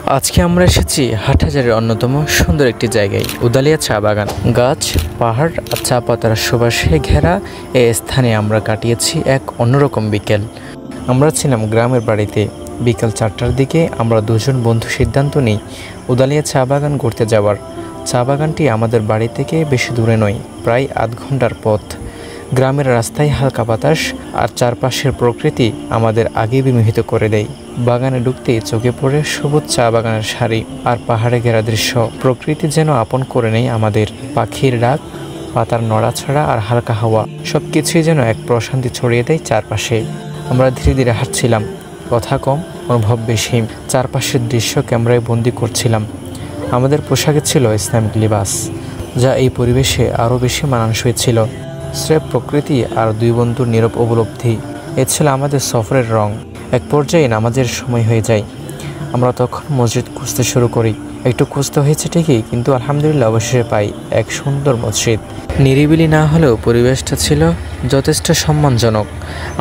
আজকে আমরা এসেছি হাটহাজারের অন্যতম সুন্দর একটি জায়গায়, উদালিয়া চা বাগান। গাছ, পাহাড় আর চা পাতার সুবাসে ঘেরা এই স্থানে আমরা কাটিয়েছি এক অন্যরকম বিকেল। আমরা ছিলাম গ্রামের বাড়িতে। বিকেল 4টার দিকে আমরা দুজন বন্ধু সিদ্ধান্ত নিই উদালিয়া চা বাগান ঘুরতে যাওয়ার। চা বাগানটি আমাদের বাড়ি থেকে বেশি দূরে নয়, প্রায় আধ ঘন্টার পথ। গ্রামের রাস্তায় হালকা বাতাস আর চারপাশের প্রকৃতি আমাদের আগে বিমোহিত করে দেয়। বাগানে ঢুকতেই চোখে পড়ে সবুজ চা বাগানের সারি আর পাহাড়ে ঘেরা দৃশ্য। প্রকৃতি যেন আপন করে নেয় আমাদের। পাখির ডাক, পাতার নড়াছড়া আর হালকা হাওয়া সবকিছুই যেন এক প্রশান্তি ছড়িয়ে দেয় চারপাশে। আমরা ধীরে ধীরে হাঁটছিলাম, কথা কম, অনুভব বেশি। চারপাশের দৃশ্য ক্যামেরায় বন্দি করছিলাম। আমাদের পোশাকে ছিল ইসলামিক লিবাস, যা এই পরিবেশে আরও বেশি মানানসই ছিল। স্রেফ প্রকৃতি আর দুই বন্ধুর নীরব উপলব্ধি, এ ছিল আমাদের সফরের রং। এক পর্যায়ে নামাজের সময় হয়ে যায়। আমরা তখন মসজিদ খুঁজতে শুরু করি। একটু খুঁজতে হয়েছে ঠিকই, কিন্তু আলহামদুলিল্লাহ অবশেষে পাই এক সুন্দর মসজিদ। নিরিবিলি না হলেও পরিবেশটা ছিল যথেষ্ট সম্মানজনক।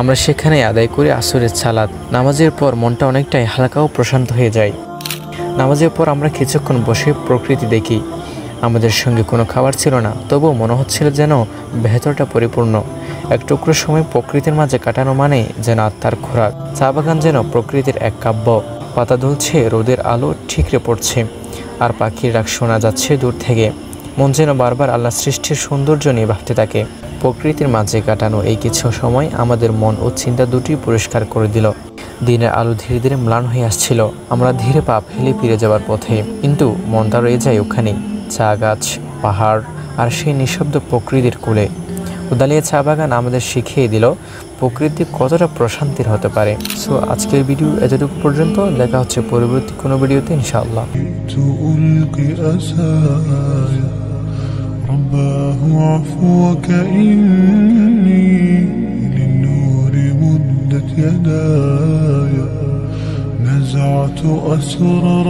আমরা সেখানে আদায় করি আসরের সালাত। নামাজের পর মনটা অনেকটাই হালকা ও প্রশান্ত হয়ে যায়। নামাজের পর আমরা কিছুক্ষণ বসে প্রকৃতি দেখি। আমাদের সঙ্গে কোনো খাবার ছিল না, তবুও মনে হচ্ছিল যেন ভেতরটা পরিপূর্ণ। এক টুকরো সময় প্রকৃতির মাঝে কাটানো মানে যেন আত্মার খোরাক। চা বাগান যেন প্রকৃতির এক কাব্য। পাতা দুলছে, রোদের আলো ঠিকরে পড়ছে, আর পাখির ডাক শোনা যাচ্ছে দূর থেকে। মন যেন বারবার আল্লাহ সৃষ্টির সৌন্দর্য নিয়ে ভাবতে থাকে। প্রকৃতির মাঝে কাটানো এই কিছু সময় আমাদের মন ও চিন্তা দুটি পরিষ্কার করে দিল। দিনের আলো ধীরে ধীরে ম্লান হয়ে আসছিল। আমরা ধীরে পা ফেলে ফিরে যাওয়ার পথে, কিন্তু মনটা রয়ে যায় ওখানেই, চা গাছ, পাহাড় আর সেই নিঃশব্দ প্রকৃতির কোলে। উদালিয়া চা বাগান আমাদের শিখিয়ে দিল প্রকৃতি কতটা প্রশান্তির হতে পারে। সো আজকের ভিডিও এতটুকু পর্যন্ত। দেখা হচ্ছে পরবর্তী কোনো ভিডিওতে ইনশাআল্লাহ। يداي نزعت أسرار